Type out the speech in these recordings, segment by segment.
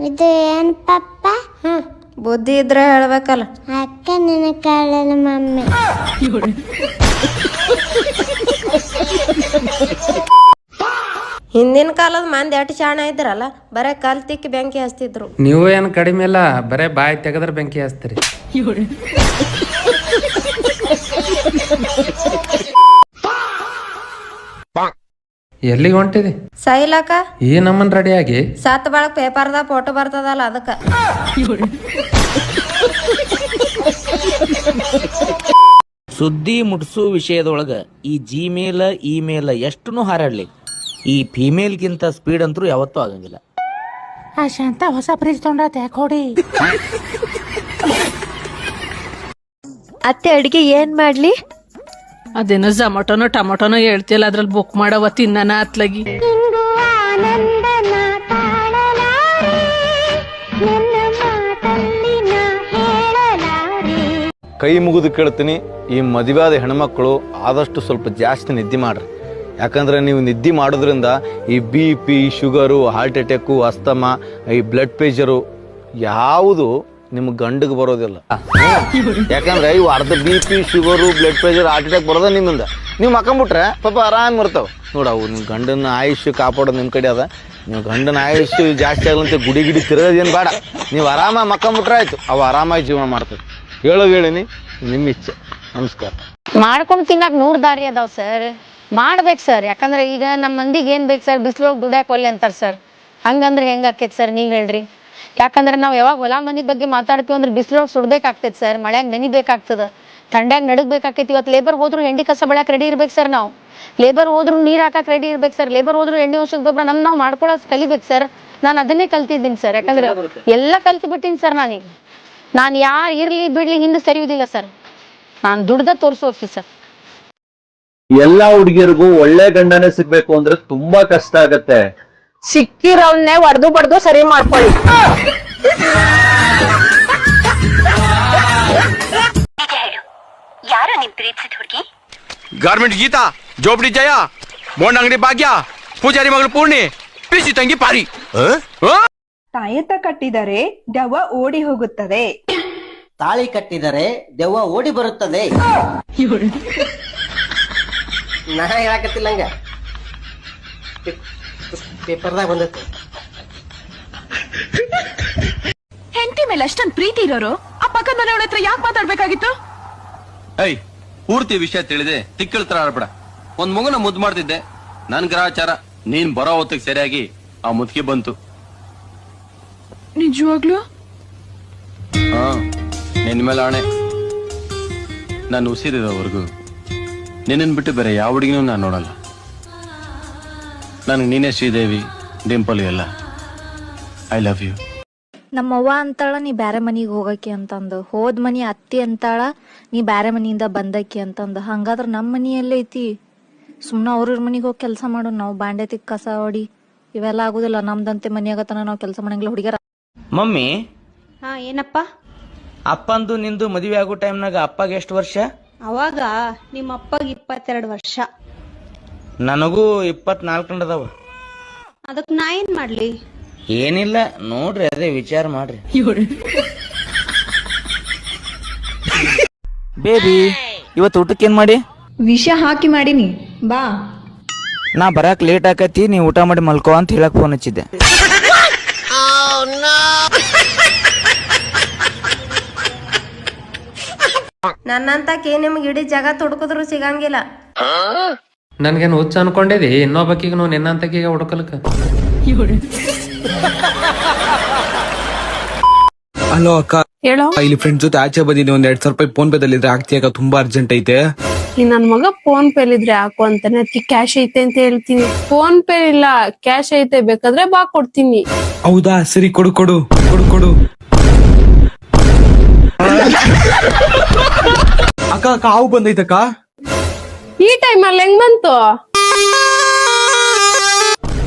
ಇದು ಏನ್ ಪಪ್ಪ? ಬುದ್ಧಿ ಇದ್ರೆ ಹೇಳ್ಬೇಕಲ್ಲ. ಅಕ್ಕ ನಿನ್ನ ಕಾಳಲ್ಲ ಮಮ್ಮಿ. ಹಿಂದಿನ ಕಾಲದ ಮಂದಿ ಎಟ್ಟು ಶಾಣ ಇದ್ರಲ್ಲ, ಬರೇ ಕಲ್ ತಿಕ್ಕಿ ಬೆಂಕಿ ಹಚ್ತಿದ್ರು. ನೀವು ಏನ್ ಕಡಿಮೆ ಇಲ್ಲ, ಬರೇ ಬಾಯಿ ತೆಗದ್ರ ಬೆಂಕಿ ಹಚ್ತೀರಿ. ಎಲ್ಲಿಗೆ ಹೊಂಟಿದಿ? ಸೈಲಕ ಈ ನಮ್ಮನ್ ರೆಡಿ ಆಗಿ ಸತ್ ಬಳಕ್ ಪೇಪರ್ದಾಗ ಫೋಟೋ ಬರ್ತದಲ್ಲ ಅದಕ್ಕ. ಸುದ್ದಿ ಮುಟ್ಸು ವಿಷಯದೊಳಗ ಈ ಜಿಮೇಲ್ ಇಮೇಲ್ ಎಷ್ಟೂ ಹಾರಾಡ್ಲಿ, ಈ ಫಿಮೇಲ್ಗಿಂತ ಸ್ಪೀಡ್ ಅಂತೂ ಯಾವತ್ತೂ ಆಗಂಗಿಲ್ಲ. ಶಾಂತ ಹೊಸ ಫ್ರಿಜ್ ತೊಗೊಂಡಾತೆ ಕೊಡಿ. ಅತ್ತೆ ಅಡ್ಗೆ ಏನ್ ಮಾಡ್ಲಿ? ಅದೇನೋ ಜೊಮಟೋನೋ ಟೊಮೊಟೊನೋ ಹೇಳ್ತಿಯಲ್ಲ, ಅದ್ರಲ್ಲಿ ಬುಕ್ ಮಾಡವ ತಿನ್ನನ ಅತ್ಲಗಿ. ಕೈ ಮುಗಿದು ಕೇಳ್ತೀನಿ, ಈ ಮದುವೆಯಾದ ಹೆಣ್ಮಕ್ಳು ಆದಷ್ಟು ಸ್ವಲ್ಪ ಜಾಸ್ತಿ ನಿದ್ದೆ ಮಾಡ್ರಿ. ಯಾಕಂದ್ರೆ ನೀವು ನಿದ್ದೆ ಮಾಡೋದ್ರಿಂದ ಈ BP, sugar, heart attack, asthma, ಈ ಬ್ಲಡ್ ಪ್ರೆಷರು ಯಾವುದು ನಿಮ್ಗೆ ಗಂಡಿಗೆ ಬರೋದಿಲ್ಲ. ಯಾಕಂದ್ರೆ ಇವು ಅರ್ಧ BP, sugar, blood pressure, heart attack ಬರೋದ ನಿಮ್ಮಿಂದ. ನೀವು ಮಕ್ಕಂಬಿಟ್ರೆ ಪಾಪ ಆರಾಮ್ ಇರ್ತಾವೆ ನೋಡವು. ನಿಮ್ಮ ಗಂಡನ ಆಯುಷ್ಯ ಕಾಪಾಡೋದು ನಿಮ್ಮ ಕಡೆ ಅದ. ನೀವು ಗಂಡನ ಆಯುಷ್ಯ ಜಾಸ್ತಿ ಆಗಲಂತೆ ಗುಡಿ ತಿರುಗೋದೇನು ಬೇಡ. ನೀವು ಆರಾಮ ಮಕ್ಕಂಬಿಟ್ರೆ ಆಯ್ತು, ಅವು ಆರಾಮಾಗಿ ಜೀವನ ಮಾಡ್ತದೆ. ಹೇಳಿನಿ, ನಿಮ್ಮ ಇಚ್ಛೆ. ನಮಸ್ಕಾರ. ಮಾಡ್ಕೊಂಡು ತಿನ್ನಕ್ 100 ದಾರಿ ಅದಾವ ಸರ್. ಮಾಡ್ಬೇಕು ಸರ್. ಯಾಕಂದ್ರೆ ಈಗ ನಮ್ಮ ಮಂದಿಗೆ ಏನ್ ಬೇಕು ಸರ್? ಬಿಸಿಲು ದುಡ್ಯಾಕ್ ಒಲ್ಲೆ ಅಂತಾರೆ ಸರ್. ಹಂಗಂದ್ರೆ ಹೆಂಗ್ ಆಕೈತಿ ಸರ್, ನೀವ್ ಹೇಳ್ರಿ. ಯಾಕಂದ್ರೆ ನಾವ್ ಯಾವಾಗ ಹೊಲ ಮನಿ ಬಗ್ಗೆ ಮಾತಾಡ್ತೀವಿ ಅಂದ್ರೆ ಬಿಸಿಲೊಳಗೆ ಸುಡ್ಬೇಕಾಗ್ತೈತಿ ಸರ್, ಮಳ್ಯಾಗ ನೆನಿಬೇಕಾಗ್ತದ, ಥಂಡ್ಯಾಗ ನಡಗ್ಬೇಕಾಕೈತಿ. ಇವತ್ತು ಲೇಬರ್ ಹೋದ್ರು ಹೆಂಡಿ ಕಸ ಬೆಳಕ್ ರೆಡಿ ಇರ್ಬೇಕು ಸರ್. ನಾವು ಲೇಬರ್ ಹೋದ್ರು ನೀರ್ ಹಾಕಕ್ ರೆಡಿ ಇರ್ಬೇಕು ಸರ್. ಲೇಬರ್ ಹೋದ್ರು ಎಣ್ಣೆ ಔಷಧ ಗೊಬ್ಬರ ನಾವು ಮಾಡ್ಕೊಳೋದು ಕಲಿಬೇಕು ಸರ್. ನಾನು ಅದನ್ನೇ ಕಲ್ತಿದ್ದೀನಿ ಸರ್. ಯಾಕಂದ್ರೆ ಎಲ್ಲ ಕಲ್ತು ಬಿಟ್ಟಿನಿ ಸರ್. ನಾನು ಯಾರು ಇರ್ಲಿ ಬಿಡ್ಲಿ ಹಿಂದೆ ಸರಿಯುವುದಿಲ್ಲ ಸರ್. ನಾನು ದುಡ್ದ ತೋರಿಸೋಕೆ ಸರ್. ಎಲ್ಲಾ ಹುಡುಗಿಯರಿಗೂ ಒಳ್ಳೆ ಗಂಡನೇ ಸಿಗ್ಬೇಕು ಅಂದ್ರೆ ತುಂಬಾ ಕಷ್ಟ ಆಗತ್ತೆ. ಸಿಕ್ಕಿರವನ್ನೇ ಒಡ್ದು ಬಡ್ದು ಸರಿ ಮಾಡ್ಕೊಳ್ಳಿ. ಯಾರು ನಿಮ್ ಪ್ರೀತಿಸಿದ ಹುಡುಗಿ? ಗಾರ್ಮೆಂಟ್ ಗೀತಾ, ಜೋಬಡಿ ಜಯ, ಬೋಂಡ್ ಅಂಗಡಿ ಭಾಗ್ಯ, ಪೂಜಾರಿ ಮಗಳು ಪೂರ್ಣಿ, ಪಿಸಿ ತಂಗಿ ಪಾರಿ. ತಾಯತ ಕಟ್ಟಿದರೆ ದೆವ್ವ ಓಡಿ ಹೋಗುತ್ತದೆ. ತಾಳಿ ಕಟ್ಟಿದರೆ ದೆವ್ವ ಓಡಿ ಬರುತ್ತದೆ. ನಾ ಹೇಳಕತ್ತಿಲ್ಲಂಗ ಪೇಪರ್ದಾಗ ಬಂದೈತಿ. ಹೆಂಡತಿ ಮೇಲೆ ಅಷ್ಟೊಂದು ಪ್ರೀತಿ ಇರೋರು ಆ ಪಕ್ಕದ ಮನೆಯವಳ ಹತ್ರ ಯಾಕೆ ಮಾತಾಡ್ಬೇಕಾಗಿತ್ತು? ಐ ಪೂರ್ತಿ ವಿಷಯ ತಿಳಿದೆ ತಿಕ್ಕಳ್ತರ ಆಡ್ಬೇಡ. ಒಂದ್ ಮಗುನ ಮುದ್ದು ಮಾಡ್ತಿದ್ದೆ, ನನ್ ಗ್ರಹಚಾರ ನೀನ್ ಬರೋ ಹೊತ್ತಿಗೆ ಸರಿಯಾಗಿ ಆ ಮುದುಕಿ ಬಂತು. ನಿಜವಾಗ್ಲೂ? ಹಾ, ನಿನ್ ಮೇಲೆ ಆಣೆ. ನಾನು ಉಸಿರಿರೋವರೆಗೂ ನಿನ್ನನ್ ಬಿಟ್ಟು ಬೇರೆ ಯಾವ ಹುಡುಗಿನೂ ನಾನು ನೋಡಲ್ಲ. ನನಗೆ ನೀನೇ ಶ್ರೀದೇವಿ, ಡಿಂಪಲ್ ಎಲ್ಲ. I love you. ನಮ್ಮವ್ವ ಅಂತಾಳ ನೀ ಬ್ಯಾರೆ ಮನಿಗೆ ಹೋಗಕ್ಕೆ ಅಂತಂದು, ಹೋದ್ ಮನಿ ಅತ್ತಿ ಅಂತಾಳ ನೀ ಬ್ಯಾರೆ ಮನಿಯಿಂದ ಬಂದಕ್ಕೆ ಅಂತಂದು. ಹಂಗಾದ್ರ ನಮ್ಮ ಮನಿ ಎಲ್ಲೈತಿ? ಸುಮ್ನ ಅವ್ರ ಮನಿಗೆ ಹೋಗಿ ಕೆಲಸ ಮಾಡು. ನಾವು ಬಾಂಡೆ ತಿಕ್ ಕಸ ಹೊಡಿ ಇವೆಲ್ಲ ಆಗುದಿಲ್ಲ. ನಮ್ದಂತೆ ಮನಿಯಾಗತನ ನಾವು ಕೆಲಸ ಮಾಡಂಗಿಲ್ಲ ಹುಡುಗಿಯರ. ಮಮ್ಮಿ, ಹಾ ಏನಪ್ಪ? ಅಪ್ಪಂದು ನಿಂದು ಮದುವೆ ಆಗೋ ಟೈಮ್ನಾಗ ಅಪ್ಪಗೆ ಎಷ್ಟು ವರ್ಷ? ಅವಾಗ ನಿಮ್ಮ ಅಪ್ಪಗೆ 22 ವರ್ಷ. ನನಗೂ 24 ಅದಾವ. ಅದಕ್ಕೆ ನಾ ಏನ್ ಮಾಡ್ಲಿ? ಏನಿಲ್ಲ ನೋಡ್ರಿ, ಅದೇ ವಿಚಾರ ಮಾಡ್ರಿ. ಬೇಬಿ, ಇವತ್ತು ಊಟಕ್ಕೆ ಏನ್ ಮಾಡಿ? ವಿಷ ಹಾಕಿ ಮಾಡೀನಿ, ಬಾ. ನಾ ಬರಾಕ್ ಲೇಟ್ ಆಕತಿ, ನೀ ಊಟ ಮಾಡಿ ಮಲ್ಕೋ ಅಂತ ಹೇಳಕ್ ಫೋನ್ ಹಚ್ಚಿದ್ದೆ. ನನ್ನಂತಕಿ ನಿಮ್ಗೆ ಇಡೀ ಜಗತ್ ಹುಡುಕಿದ್ರು ಸಿಗಂಗಿಲ್ಲ. ನನ್ಗೇನು ಹುಚ್ಚ ಅನ್ಕೊಂಡಿದಿ? ಇನ್ನೊಬ್ಬಕಿಗೆ ನಾವು ನಿನ್ನಂತಕಿಗೆ ಹುಡುಕಲ್ಕ. ಹಲೋ ಅಕ್ಕ, ಹೇಳೋ. ಇಲ್ಲಿ ಫ್ರೆಂಡ್ ಜೊತೆ ಆಚೆ ಬಂದಿದ್ದೀನಿ. ಒಂದ್ 2,000 ರೂಪಾಯಿ ಫೋನ್ ಪೇ ದಲ್ಲಿದ್ರೆ ಆಗ್ತೀಯ? ತುಂಬಾ ಅರ್ಜೆಂಟ್ ಐತೆ. ನನ್ ಮಗ ಫೋನ್ ಪೇ ಇದ್ರೆ ಹಾಕು ಅಂತಾನೆ, ಅದಕ್ಕೆ ಕ್ಯಾಶ್ ಐತೆ ಅಂತ ಹೇಳ್ತೀನಿ. ಫೋನ್ ಪೇ ಇಲ್ಲ, ಕ್ಯಾಶ್ ಐತೆ, ಬೇಕಾದ್ರೆ ಬಾ ಕೊಡ್ತೀನಿ. ಹೌದಾ, ಸರಿ, ಕೊಡು ಕೊಡು ಕೊಡು ಕೊಡು. ಅಕ್ಕ, ಕಾವು ಬಂದೈತಕ್ಕ. ಈ ಟೈಮ್ ಅಲ್ಲಿ ಹೆಂಗ್ ಬಂತು?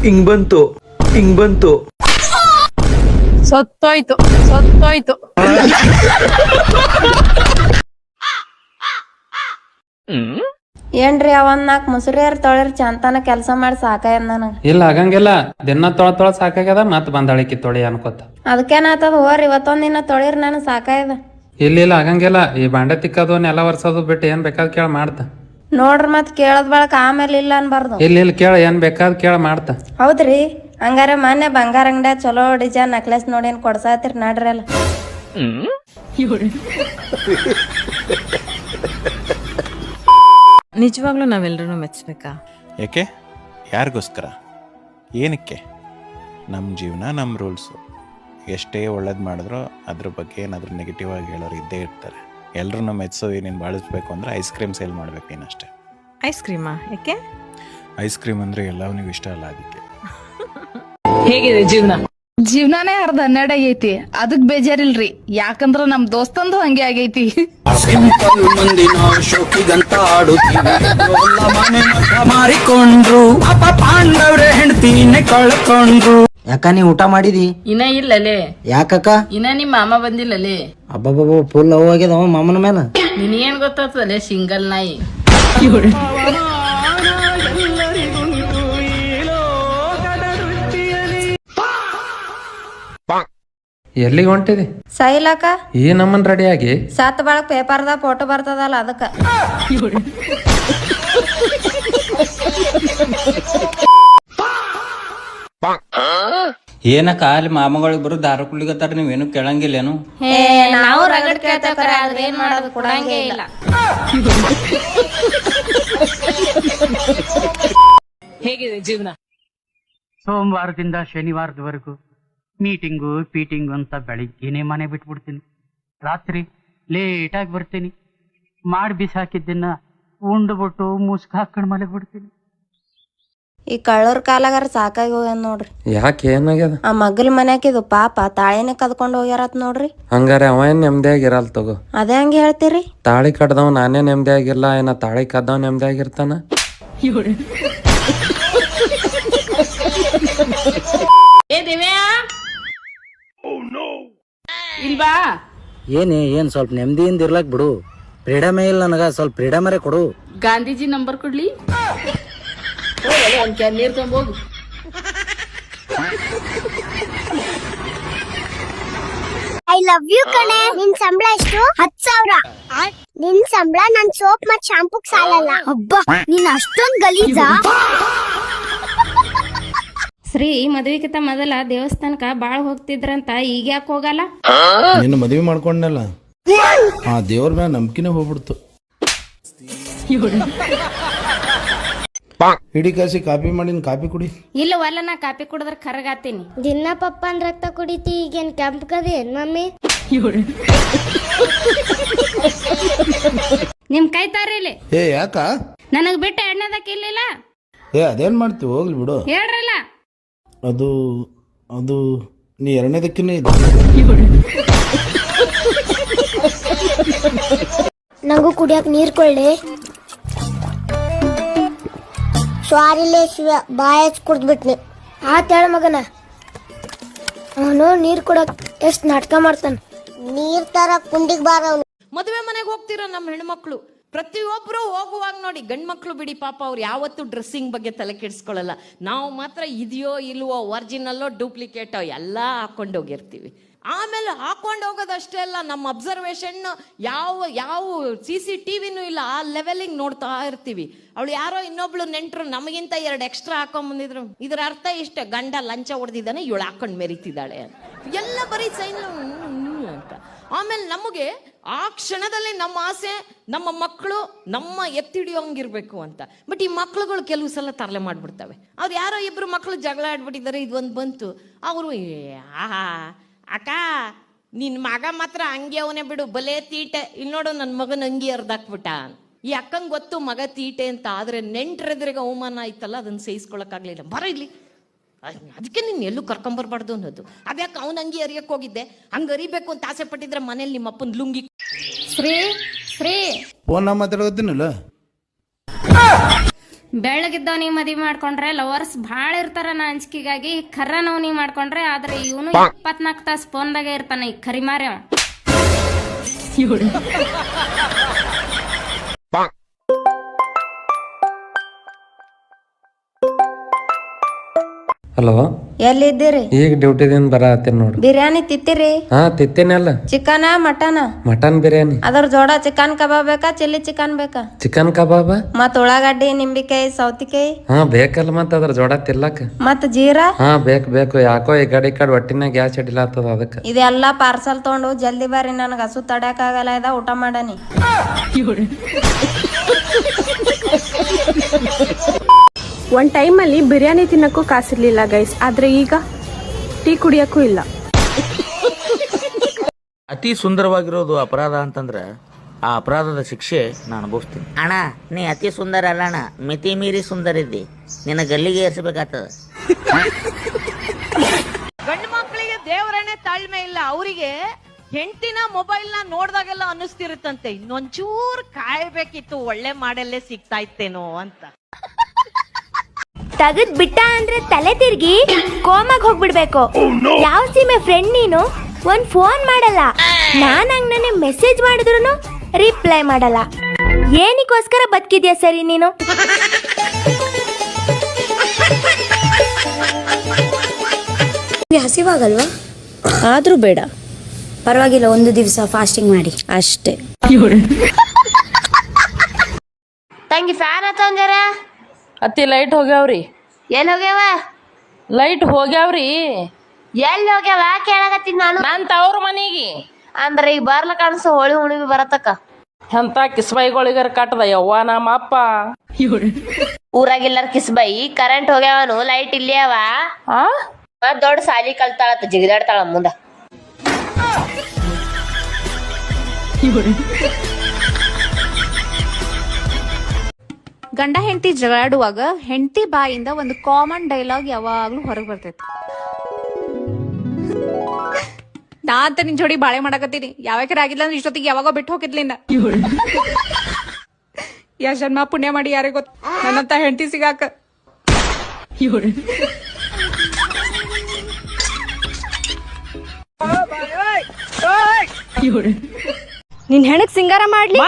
ಹಿಂಗ್ ಬಂತು, ಹಿಂಗ್ ಬಂತು. ಸತ್ತೋಯ್ತು, ಸತ್ತೋಯ್ತು. ಏನ್ರಿ ಅವನ್ 4 ಮುಸುರಿಯರ್ ತೊಳಿರ್ ಚಂತನ ಕೆಲಸ ಮಾಡಿ ಸಾಕಾಯದ್ ನನಗ. ಇಲ್ಲ ಆಗಂಗಿಲ್ಲ, ದಿನ ತೊಳ ಸಾಕಾಗ್ಯದ ಮತ್ ಬಂದಾಳಿಕಿ ತೊಳಿ ಅನ್ಕೋತ. ಅದಕ್ಕೇನಾತದ ಹೋರ್ ಇವತ್ತೊಂದ್ ದಿನ ತೊಳಿರ್ ನನಗ್ ಸಾಕಾಯದ. ಇಲ್ಲ ಆಗಂಗಿಲ್ಲ, ಈ ಬಾಂಡೆ ತಿಕ್ಕದು ನೆಲ ವರ್ಸೋದು ಬಿಟ್ಟು ಏನ್ ಬೇಕಾದ್ ಕೇಳ ಮಾಡ್ತ. ನೋಡ್ರಿ ಮತ್ ಕೇಳದ್ ಬಳಕ ಆಮೇಲೆ ಇಲ್ಲ ಅನ್ಬಾರ್ದು. ಇಲ್ಲ ಕೇಳ, ಏನ್ ಬೇಕಾದ್ ಕೇಳ ಮಾಡ್ತ. ಹೌದ್ರಿ, ಹಂಗಾರೆ ಮೊನ್ನೆ ಬಂಗಾರ ಅಂಗಡ್ಯಾಗ ಚಲೋ ಡಿಸೈನ್ ನೆಕ್ಲೆಸ್ ನೋಡಿ ಏನ್ ಕೊಡ್ಸಾತಿರ್ ನಡ್ರಿ ಅಲ್ಲ. ನಿಜವಾಗ್ಲೂ ನಾವೆಲ್ಲರೂ ಮೆಚ್ಚಬೇಕಾ? ಯಾಕೆ? ಯಾರಿಗೋಸ್ಕರ? ಏನಕ್ಕೆ? ನಮ್ಮ ಜೀವನ, ನಮ್ಮ ರೂಲ್ಸು. ಎಷ್ಟೇ ಒಳ್ಳೇದು ಮಾಡಿದ್ರೂ ಅದ್ರ ಬಗ್ಗೆ ಏನಾದರೂ ನೆಗೆಟಿವ್ ಆಗಿ ಹೇಳೋರು ಇದ್ದೇ ಇರ್ತಾರೆ. ಎಲ್ಲರೂ ಮೆಚ್ಚೋ ನೀನು ಬಾಳಿಸ್ಬೇಕು ಅಂದರೆ ಐಸ್ ಕ್ರೀಮ್ ಸೇಲ್ ಮಾಡ್ಬೇಕು ನೀನಷ್ಟೇ. ಐಸ್ ಕ್ರೀಮಾ? ಯಾಕೆ? ಐಸ್ ಕ್ರೀಮ್ ಅಂದರೆ ಎಲ್ಲವನಿಗೂ ಇಷ್ಟ ಅಲ್ಲ, ಅದಕ್ಕೆ. ಹೇಗಿದೆ ಜೀವನ? ಜೀವನಾನೇ ಅರ್ಧ 12 ಆಗೈತಿ. ಅದಕ್ ಬೇಜಾರಿಲ್ರಿ, ಯಾಕಂದ್ರ ನಮ್ ದೋಸ್ತಂದು ಹಂಗೆ ಆಗೈತಿ. ಮಾರಿಕೊಂಡ್ರು ಪಾಂಡವ್ರೆ ಹೆಂಡತಿನೇ ಕಳ್ಕೊಂಡ್ರು. ಯಾಕ ನೀ ಊಟ ಮಾಡಿದಿ? ಇನ್ನ ಇಲ್ಲಲೇ. ಯಾಕಕ್ಕ? ಇನ್ನ ನಿಮ್ಮ ಮಾಮ ಬಂದಿಲ್ಲಲೇ. ಅಬ್ಬಬ್ಬ ಫುಲ್ ಲವ್ ಆಗ್ಯದವ ಮಾಮನ ಮೇಲೆ. ನಿನಗೇನ್ ಗೊತ್ತಾಗ್ತದಲೇ ಸಿಂಗಲ್ ನಾಯಿ. ಎಲ್ಲಿಗೆ ಹೊಂಟಿದಿ? ಸೈಲಕ ಈ ನಮ್ಮನ್ ರೆಡಿಯಾಗಿ ಸತ್ ಬಳಕ್ ಪೇಪರ್ದಾಗ ಫೋಟೋ ಬರ್ತದಲ್ಲ ಅದಕ್ಕ. ಏನಕ್ಕ ಅಲ್ಲಿ ಮಾಮಗಳಿಗೆ ಬರೋ ದಾರ ಕುಡ್ಲಿಗತ್ತಾರ, ನೀವೇನು ಕೇಳಂಗಿಲ್ಲೇನು? ಹೇ, ನಾವು ರಗಡ್ ಕೇಳ್ತೇವ್ರ, ಆದ್ರೆ ಏನ್ ಮಾಡೋದು, ಕೊಡಂಗೇ ಇಲ್ಲ. ಹೇಗಿದೆ ಜೀವನ? ಸೋಮವಾರದಿಂದ ಶನಿವಾರದವರೆಗೂ ಮೀಟಿಂಗು ಪೀಟಿಂಗು ಅಂತ ಬೆಳಿಗ್ಗೆನೆ ಮನೆ ಬಿಟ್ಬಿಡ್ತೀನಿ. ರಾತ್ರಿ ಲೇಟಾಗಿ ಬರ್ತೀನಿ. ಮಾಡಿ ಬಿಸಾಕಿದ್ದನ್ನ ಉಂಡ್ಬಿಟ್ಟು ಮುಸ್ಕ್ ಹಾಕೊಂಡು ಮಲಗ್ಬಿಡ್ತೀನಿ. ಈ ಕಳ್ಳೋರ್ ಕಾಲಾಗಾರ ಸಾಕಾಗಿ ಹೋಗ್ಯಾನ ನೋಡ್ರಿ. ಯಾಕೆ ಏನಾಗ್ಯದ? ಆ ಮಗ್ಲ ಮನ್ಯಾಕಿದು ಪಾಪ ತಾಳಿನೇ ಕದ್ಕೊಂಡ್ ಹೋಗ್ಯಾರತ್ ನೋಡ್ರಿ. ಹಂಗಾರೆ ಅವ ಏನ್ ನೆಮ್ಮದಿಯಾಗಿರಲ್ ತಗೋ. ಅದೇ ಹಂಗೆ ಹೇಳ್ತೀರಿ? ತಾಳಿ ಕಡ್ದವ್ ನಾನೇ ನೆಮ್ಮದಿಯಾಗಿರ್ಲ, ಏನ ತಾಳಿ ಕದ್ದವ್ ನೆಮ್ಮದಿಯಾಗಿರ್ತಾನ? ಏ ದೇವ್ಯಾ, ಇಲ್ವಾ? ಏನ್ ಸ್ವಲ್ಪ ನೆಮ್ಮದಿಯಿಂದ ಇರ್ಲಕ್ ಬಿಡು. ಫ್ರೀಡಮೇ ಇಲ್ಲ ನನಗ, ಸ್ವಲ್ಪ ಫ್ರೀಡಮರೇ ಕೊಡು. ಗಾಂಧೀಜಿ ನಂಬರ್ ಕೊಡ್ಲಿ? ಒಂದ್ ಕ್ಯಾನ್ ನೀರ್ ತಂಬೋಗು. ಐ ಲವ್ ಯು ಕಣೆ. ನಿನ್ ಸಂಬಳ ಎಷ್ಟು? 10,000. ನಿನ್ ಸಂಬಳ ನನ್ ಸೋಪ್ ಮತ್ ಶಾಂಪೂಗ್ ಸಾಲಲ್ಲ. ಅಬ್ಬಾ, ನೀನ್ ಅಷ್ಟೊಂದ್ ಗಲೀಜಾ? ಶ್ರೀ ಮದ್ವಿಗಿಂತ ಮೊದಲ ದೇವಸ್ಥಾನಕ್ಕ ಬಾಳ್ ಹೋಗ್ತಿದ್ರಂತ, ಈಗ ಯಾಕೆ ಹೋಗಲ್ಲ? ನಿನ್ನ ಮದುವೆ ಮಾಡ್ಕೊಂಡಲ್ಲ, ಆ ದೇವ್ರ ಮೇಲೆ ನಂಬಿಕೆನೇ ಹೋಗ್ಬಿಡ್ತು. ಇಡೀ ಕಾಸಿ ಕಾಪಿ ಮಾಡಿ ಕಾಪಿ ಕುಡಿ. ಇಲ್ಲ ವಲ್ಲ, ನಾ ಕಾಪಿ ಕುಡಿದ್ರ ಕರಗಾತೀನಿ. ದಿನ ಪಪ್ಪನ್ ರಕ್ತ ಕುಡಿತಿ, ಈಗೇನ್ ಕೆಂಪಗದೆ ಮಮ್ಮಿ? ನಿಮ್ ಕೈ ತಾರಿಲಿ. ಏ ಯಾಕ? ನನಗ್ ಬಿಟ್ಟ ಎಣ್ಣೆದಕ್ ಇಲ್ಲಿಲ್ಲ. ಏ ಅದೇನ್ ಮಾಡ್ತೀವಿ, ಹೋಗ್ಲಿ ಬಿಡು. ಹೇಳ್ರಲ್ಲ. ಅದು ನೀ ಎರಡನೇದಕ್ಕಿನೇ ಇದೆ. ನಂಗೂ ಕುಡಿಯಕ್ ನೀರ್ ಕೊಳ್ಳಿ. ಸ್ವಾರಿಲೇ ಶಿವ, ಬಾಯ ಕುಡ್ದ್ಬಿಟ್ನಿ. ಆತೇಳ ಮಗನ, ಅವನು ನೀರ್ ಕೊಡಕ್ ಎಷ್ಟ್ ನಾಟಕ ಮಾಡ್ತಾನ. ನೀರ್ ತರ ಕುಂಡಿಗ್ ಬಾರ. ಮದುವೆ ಮನೆಗೆ ಹೋಗ್ತಿರೋ ನಮ್ಮ ಹೆಣ್ಮಕ್ಳು ಪ್ರತಿಯೊಬ್ರು ಹೋಗುವಾಗ ನೋಡಿ, ಗಂಡ್ ಮಕ್ಳು ಬಿಡಿ ಪಾಪ, ಅವ್ರು ಯಾವತ್ತೂ ಡ್ರೆಸ್ಸಿಂಗ್ ಬಗ್ಗೆ ತಲೆ ಕೆಡಿಸ್ಕೊಳ್ಳಲ್ಲ. ನಾವು ಮಾತ್ರ ಇದೆಯೋ ಇಲ್ವೋ, ಒರಿಜಿನಲ್ಲೋ ಡೂಪ್ಲಿಕೇಟೋ ಎಲ್ಲ ಹಾಕೊಂಡು ಹೋಗಿರ್ತೀವಿ. ಆಮೇಲೆ ಹಾಕೊಂಡು ಹೋಗೋದಷ್ಟೇ ಅಲ್ಲ, ನಮ್ಮ ಅಬ್ಸರ್ವೇಷನ್ ಯಾವ CCTVನೂ ಇಲ್ಲ, ಆ ಲೆವೆಲಿಗೆ ನೋಡ್ತಾ ಇರ್ತೀವಿ. ಅವಳು ಯಾರೋ ಇನ್ನೊಬ್ಳು ನೆಂಟರು ನಮಗಿಂತ 2 ಎಕ್ಸ್ಟ್ರಾ ಹಾಕೊಂಡ್ಬಂದಿದ್ರು. ಇದ್ರ ಅರ್ಥ ಇಷ್ಟ, ಗಂಡ ಲಂಚ ಹೊಡೆದಿದ್ದಾನೆ, ಇವಳು ಹಾಕೊಂಡು ಮೆರಿತಿದ್ದಾಳೆ ಎಲ್ಲ ಬರೀ ಸೈನ್ ಅಂತ. ಆಮೇಲೆ ನಮಗೆ ಆ ಕ್ಷಣದಲ್ಲಿ ನಮ್ಮ ಆಸೆ ನಮ್ಮ ಮಕ್ಕಳು ನಮ್ಮ ಎತ್ತಿಡಿಯೋಂಗಿರ್ಬೇಕು ಅಂತ. ಬಟ್ ಈ ಮಕ್ಳುಗಳು ಕೆಲವು ಸಲ ತರಲೆ ಮಾಡ್ಬಿಡ್ತವೆ. ಅವ್ರು ಯಾರೋ ಇಬ್ರು ಮಕ್ಕಳು ಜಗಳ ಆಡ್ಬಿಟ್ಟಿದ್ದಾರೆ, ಇದೊಂದು ಬಂತು, ಅವರು ಅಕ್ಕ ನಿನ್ ಮಗ ಮಾತ್ರ ಹಂಗೆ ಅವನೇ ಬಿಡು, ಬಲೇ ತೀಟೆ, ಇಲ್ಲಿ ನೋಡು ನನ್ನ ಮಗನ ಅಂಗಿ ಅರ್ಧಾಕ್ಬಿಟ್ಟ. ಈ ಅಕ್ಕಂಗೆ ಗೊತ್ತು ಮಗ ತೀಟೆ ಅಂತ, ಆದ್ರೆ ನೆಂಟ್ರೆದ್ರಿಗೆ ಅವಮಾನ ಆಯ್ತಲ್ಲ, ಅದನ್ನ ಸಹಿಸ್ಕೊಳಕ್ಕಾಗ್ಲಿಲ್ಲ. ಬರ ಇಲ್ಲಿ, ಅದಕ್ಕೆ ನೀನು ಎಲ್ಲೂ ಕರ್ಕೊಂಬರ್ಬಾರ್ದು ಅನ್ನೋದು. ಅದ್ಯಾಕೆ ಅವನ ಅಂಗಿ ಅರಿಯಕ್ಕೆ ಹೋಗಿದ್ದೆ, ಹಂಗೆ ಅರಿಬೇಕು ಅಂತ ಆಸೆ ಪಟ್ಟಿದ್ರೆ ಮನೇಲಿ ನಿಮ್ಮ ಅಪ್ಪನ ಲುಂಗಿ. ಶ್ರೀ ಶ್ರೀ ಫೋನ್ ಮಾತಾಡೋದಿನಲ್ಲ. ಬೆಳಗಿದ್ದವ್ ನೀ ಮದ್ವಿ ಮಾಡ್ಕೊಂಡ್ರೆ ಲವರ್ಸ್ ಭಾಳ ಇರ್ತಾರ ನಾ ಅಂಜಿಕೆಗಾಗಿ. ಖರ ನಾವು ನೀ ಮಾಡ್ಕೊಂಡ್ರೆ, ಆದ್ರೆ ಇವನು 24 ತಾಸು ಫೋನ್ದಾಗ ಇರ್ತಾನ. ಈ ಖರಿಮಾರಿ ಹಲೋ, ಎಲ್ಲಿದ್ದೀರಿ? ಈಗ ಡ್ಯೂಟಿದಿಂದ ಬರತ್ತೀನಿ ನೋಡು. ಬಿರಿಯಾನಿ ತಿತ್ತೀರಿ? ಹಾ ತಿತ್ತೇನಲ್ಲ. ಚಿಕನ ಮಟನ? ಮಟನ್ ಬಿರಿಯಾನಿ. ಅದ್ರ ಜೋಡ ಚಿಕನ್ ಕಬಾಬ್ ಬೇಕಾ ಚಿಲ್ಲಿ ಚಿಕನ್ ಬೇಕಾ? ಚಿಕನ್ ಕಬಾಬ. ಮತ್ ಉಳ್ಳಾಗಡ್ಡಿ ನಿಂಬಿಕಾಯಿ ಸೌತಿಕಾಯಿ? ಹಾ ಬೇಕಲ್ಲ ಮತ್ತ ಅದ್ರ ಜೋಡ ತಿಲ್ಲಕ. ಮತ್ ಜೀರಾ? ಹಾ ಬೇಕು. ಯಾಕೋ ಈ ಕಡೆ ಒಟ್ಟಿನ ಗ್ಯಾಸ್ ಹಿಡಿಲತ್ತದ ಅದಕ್ಕ. ಇದೆಲ್ಲಾ ಪಾರ್ಸಲ್ ತಗೊಂಡು ಜಲ್ದಿ ಬರ್ರಿ, ನನಗ ಹಸು ತಡ್ಯಾಕ ಆಗಲ್ಲ ಇದ, ಊಟ ಮಾಡನಿ. ಒಂದ್ ಟೈಮಲ್ಲಿ ಬಿರಿಯಾನಿ ತಿನ್ನಕ್ಕೂ ಕಾಸಿರ್ಲಿಲ್ಲ ಗೈಸ್, ಆದ್ರೆ ಈಗ ಟೀ ಕುಡಿಯಕ್ಕೂ ಇಲ್ಲ. ಅತಿ ಸುಂದರವಾಗಿರೋದು ಅಪರಾಧ ಅಂತಂದ್ರೆ ಆ ಅಪರಾಧದ ಶಿಕ್ಷೆ ನಾನು ಅನುಭವಿಸ್ತೀನಿ. ಅಣ್ಣ ನೀ ಅತಿ ಸುಂದರ ಅಲ್ಲ ಅಣ್ಣ, ಮಿತಿ ಮೀರಿ ಸುಂದರ ಇದ್ದಿ, ನಿನ್ನ ಗಲ್ಲಿಗೆ ಏರ್ಸಬೇಕಾಗ್ತದ. ಗಂಡು ಮಕ್ಕಳಿಗೆ ದೇವರನ್ನೇ ತಾಳ್ಮೆ ಇಲ್ಲ, ಅವರಿಗೆ ಹೆಂಡತಿನ ಮೊಬೈಲ್ ನ ನೋಡ್ದಾಗೆಲ್ಲ ಅನ್ನಿಸ್ತಿರುತ್ತಂತೆ ಇನ್ನೊಂಚೂರ್ ಕಾಯ್ಬೇಕಿತ್ತು, ಒಳ್ಳೆ ಮಾಡಲ್ಲೇ ಸಿಗ್ತಾ ಇತ್ತೇನೋ ಅಂತ. ತಗದ್ ಬಿಟ್ಟ ಅಂದ್ರೆ ತಲೆ ತಿರ್ಗಿ ಕೋಮಾಗ್ ಹೋಗ್ಬಿಡ್ಬೇಕು. ಯಾವ ಸೀಮೆ ಫ್ರೆಂಡ್ ನೀನು? ಒಂದ್ ಫೋನ್ ಮಾಡಲ್ಲ, ನಾನ್ ಹಂಗ್ ಮೆಸೇಜ್ ಮಾಡಿದ್ರು ರಿಪ್ಲೈ ಮಾಡಲ್ಲ. ಏನಿಗೋಸ್ಕರ ಬದುಕಿದ್ಯಾ ಸರಿ ನೀನು? ಹಸಿವಾಗಲ್ವಾ? ಆದ್ರೂ ಬೇಡ, ಪರವಾಗಿಲ್ಲ, ಒಂದು ದಿವಸ ಫಾಸ್ಟಿಂಗ್ ಮಾಡಿ ಅಷ್ಟೇ. ತಂಗಿ ಫ್ಯಾನ್ ಹತ್ತಂಜರ ಅತ್ತಿ ಲೈಟ್ ಹೋಗ್ಯಾವ್ರಿ. ಎಲ್ಲಿ ಹೋಗ್ಯಾವ? ಲೈಟ್ ಹೋಗ್ಯಾವ್ರಿ. ಎಲ್ಲಿ ಹೋಗ್ಯಾವ ಕೇಳಕತ್ತೀನಿ ನಾನು. ನಾನ್ ತವ್ರ ಮನಿಗೆ. ಅಂದ್ರೆ ಈಗ ಬರ್ಲ ಕಾಣಿಸೋ ಹೋಳಿ ಹುಣಿವಿ ಬರತಕ್ಕ. ಎಂತ ಕಿಸ್ಬೈಗಳಿಗಾರ ಕಟ್ಟದ ಯವ್ವ ನಮ್ಮ ಅಪ್ಪ. ಊರಾಗಿಲ್ಲಾರ ಕಿಸ್ಬೈ ಕರೆಂಟ್ ಹೋಗ್ಯಾವನು, ಲೈಟ್ ಇಲ್ಲಿ ಅವ. ದೊಡ್ಡ ಸಾಲಿ ಕಲ್ತಾಳತ್ತ, ಜಿಗಿದಾಡ್ತಾಳ ಮುಂದ. ಗಂಡ ಹೆಂಡತಿ ಜಗಳಾಡುವಾಗ ಹೆಂಡತಿ ಬಾಯಿಂದ ಒಂದು ಕಾಮನ್ ಡೈಲಾಗ್ ಯಾವಾಗ್ಲೂ ಹೊರಗೆ ಬರ್ತೈತಿ. ನಾ ಅಂತ ನಿನ್ ಜೋಡಿ ಬಾಳೆ ಮಾಡಕತ್ತೀನಿ, ಯಾವಾಗಾರ ಆಗಿಲ್ಲ ಅಂದ್ರೆ ಇಷ್ಟೊತ್ತಿಗೆ ಯಾವಾಗೋ ಬಿಟ್ಟು ಹೋಗಿದ್ಲಿನ. ಯಾ ಜನ್ಮ ಪುಣ್ಯ ಮಾಡಿ ಯಾರೇ ಗೊತ್ತ ನನ್ನಂತ ಹೆಂಡತಿ ಸಿಗಾಕ. ನಿನ್ ಹೆಣಕ್ ಸಿಂಗಾರ ಮಾಡ್ಲಿ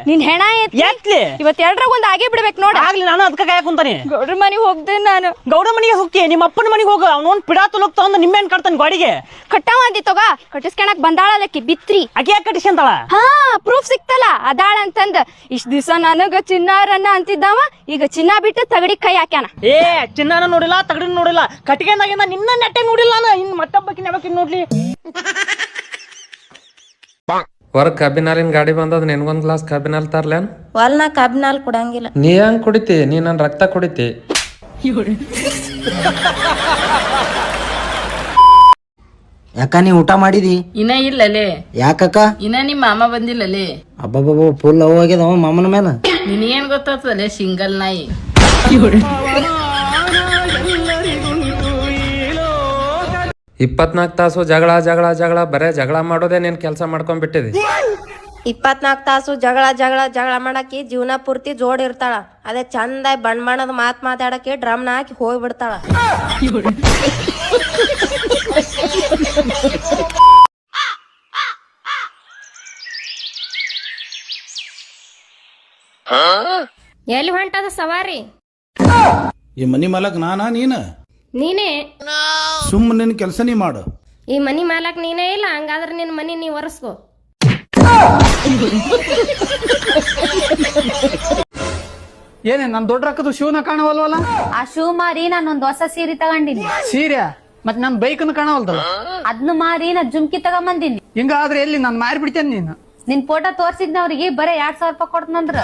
ನಿನ್ ಹೆಣ ಎತ್ಲಿ ಇವತ್ ಎರಡ್ರಾಗ ಒಂದ್ ಆಗೇ ಬಿಡ್ಬೇಕು ನೋಡ. ಆಗ್ಲಿ, ನಾನು ಅದಕ್ಕೆ ಕಾಯಕ್ ಕುಂತಾನೆ. ಗೌಡ್ರ ಮನಿಗ್ ಹೋಗ್ತೇನೆ ನಾನು. ಗೌಡ ಮನೆಗೆ ಹೋಗಿ ನಿಮ್ಮ ಅಪ್ಪನ ಮನೆಗೆ ಹೋಗ, ಅವನೊಂದ್ ಪಿಡಾ ತುಲಕ್ ತಗೊಂಡ್ ನಿಮ್ಮೇನ್ ಕಟ್ತಾನೆ ಗೋಡಿಗೆ. ಕಟ್ಟವ ಅಂದಿ ತಗ, ಕಟ್ಟಿಸ್ಕೊಳಕ್ ಬಂದಾಳಲ್ಲಕ್ಕಿ ಬಿತ್ರಿ. ಆಕೆ ಯಾಕೆ ಕಟ್ಟಿಸ್ಕೊಂತಾಳ? ಹಾ ಪ್ರೂಫ್ ಸಿಕ್ತಲ್ಲ ಅದಾಳ ಅಂತಂದ. ಇಷ್ಟ ದಿವಸ ನನಗ ಚಿನ್ನಾರನ್ನ ಅಂತಿದ್ದಾವ, ಈಗ ಚಿನ್ನ ಬಿಟ್ಟು ತಗಡಿ ಕೈ ಹಾಕ್ಯಾನ. ಏ ಚಿನ್ನಾನ ನೋಡಿಲ್ಲ, ತಗಡಿನ ನೋಡಿಲ್ಲ, ಕಟ್ಟಿಗೆಂದಾಗಿಂದ ನಿನ್ನ ನೆಟ್ಟೆ ನೋಡಿಲ್ಲ. ಇನ್ ಮತ್ತೊಬ್ಬಕಿನ ಯಾವಾಗ ನೋಡ್ಲಿ. ಹೊರಗ್ ಕಬ್ಬಿನಾಲಿನ ಗಾಡಿ ಬಂದದ, ನಿನ್ಗೊಂದ್ ಗ್ಲಾಸ್ ಕಬ್ಬಿನಾಲ್ ತರ್ಲೇನ್? ವಾಲ್ನ ಕಬ್ಬಿನಾಲ್ ಕೊಡಂಗಿಲ್ಲ. ನೀ ಹೆಂಗ್ ಕುಡಿತಿ? ನೀ ನನ್ ರಕ್ತ ಕುಡಿತಿ. ಯಾಕ ನೀ ಊಟ ಮಾಡಿದಿ? ಇನ್ನ ಇಲ್ಲಲೇ. ಯಾಕಕ್ಕ? ಇನ್ನ ನಿಮ್ಮ ಮಾಮ ಬಂದಿಲ್ಲಲೇ. ಅಬ್ಬಬ್ಬ ಫುಲ್ ಅವ ಆಗ್ಯದ ಮಾಮನ ಮೇಲೆ. ನಿನಗೇನ್ ಗೊತ್ತಾಗ್ತದಲೇ ಸಿಂಗಲ್ ನಾಯಿ. 24 ತಾಸು ಜಗಳ ಜಗಳ ಜಗಳ, ಬರೇ ಜಗಳ ಮಾಡೋದೇ ನೀನ್ ಕೆಲ್ಸ ಮಾಡ್ಕೊಂಡ್ ಬಿಟ್ಟಿದಿ. 24 ತಾಸು ಜಗಳ ಜಗಳ ಜಗಳ ಮಾಡಕ್ಕೆ ಜೀವನ ಪೂರ್ತಿ ಜೋಡ್ ಇರ್ತಾಳ. ಅದೇ ಚಂದ ಬಣ್ಣದ ಮಾತಾಡಕ್ಕೆ ಡ್ರಮ್ನ ಹಾಕಿ ಹೋಗ್ಬಿಡ್ತಾಳ. ಎಲ್ಲಿ ಹೊಂಟದ ಸವಾರಿ? ಈ ಮನಿ ಮಾಲಕ್ ನಾನಾ ನೀನ? ನೀನೇ. ಸುಮ್ಮನೆ ನಿನ್ ಕೆಲಸ ನೀ ಮಾಡು. ಈ ಮನಿ ಮಾಲಕ್ ನೀನೇ ಇಲ್ಲ, ಹಂಗಾದ್ರೆ ನಿನ್ ಮನಿ ನೀ ಒರೆಸ್ಕೋ. ಏನೇ ನನ್ ದೊಡ್ಡ ರಕ್ಕದು ಶೂನ ಕಾಣವಲ್ವಲ್ಲ? ಆ ಶೂ ಮಾರಿ ನಾನೊಂದ್ ಹೊಸ ಸೀರೆ ತಗೊಂಡಿನಿ. ಸೀರೆ ಮತ್ ನನ್ ಬೈಕನ್ನು ಕಾಣವಲ್ದಲ್ಲ? ಅದ್ನು ಮಾರಿ ನಾ ಜುಮ್ಕಿ ತಗೊಂಬಂದಿನಿ. ಹಿಂಗಾದ್ರೆ ಎಲ್ಲಿ ನಾನ್ ಮಾರಿ ಬಿಡ್ತೇನೆ ನೀನು. ನಿನ್ ಫೋಟೋ ತೋರ್ಸಿದ್ನವ್ರಿಗೆ ಬರೇ 2000 ರೂಪಾಯಿ ಕೊಡ್ತಂದ್ರ.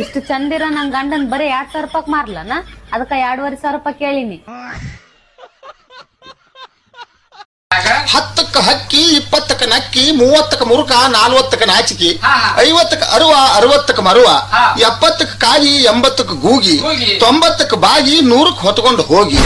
ಇಷ್ಟು ಚಂದಿರ ನನ್ ಗಂಡನ್ ಬರೇ 2000 ರೂಪಾಯಿ ಮಾರ್ಲನ, ಅದಕ್ಕ 2500 ರೂಪಾಯಿ ಕೇಳಿನಿ. 10ಕ್ಕೆ ಹಕ್ಕಿ, 20ಕ್ಕೆ ನಕ್ಕಿ, 30ಕ್ಕೆ ಮುರುಕ, 40ಕ್ಕೆ ನಾಚಿಕಿ, 50ಕ್ಕೆ ಅರುವ, 60ಕ್ಕೆ ಮರುವ, 70ಕ್ಕೆ ಕಾಗಿ, 80ಕ್ಕೆ ಗೂಗಿ, 90ಕ್ಕೆ ಬಾಗಿ, 100ಕ್ಕೆ ಹೊತ್ಕೊಂಡು ಹೋಗಿ.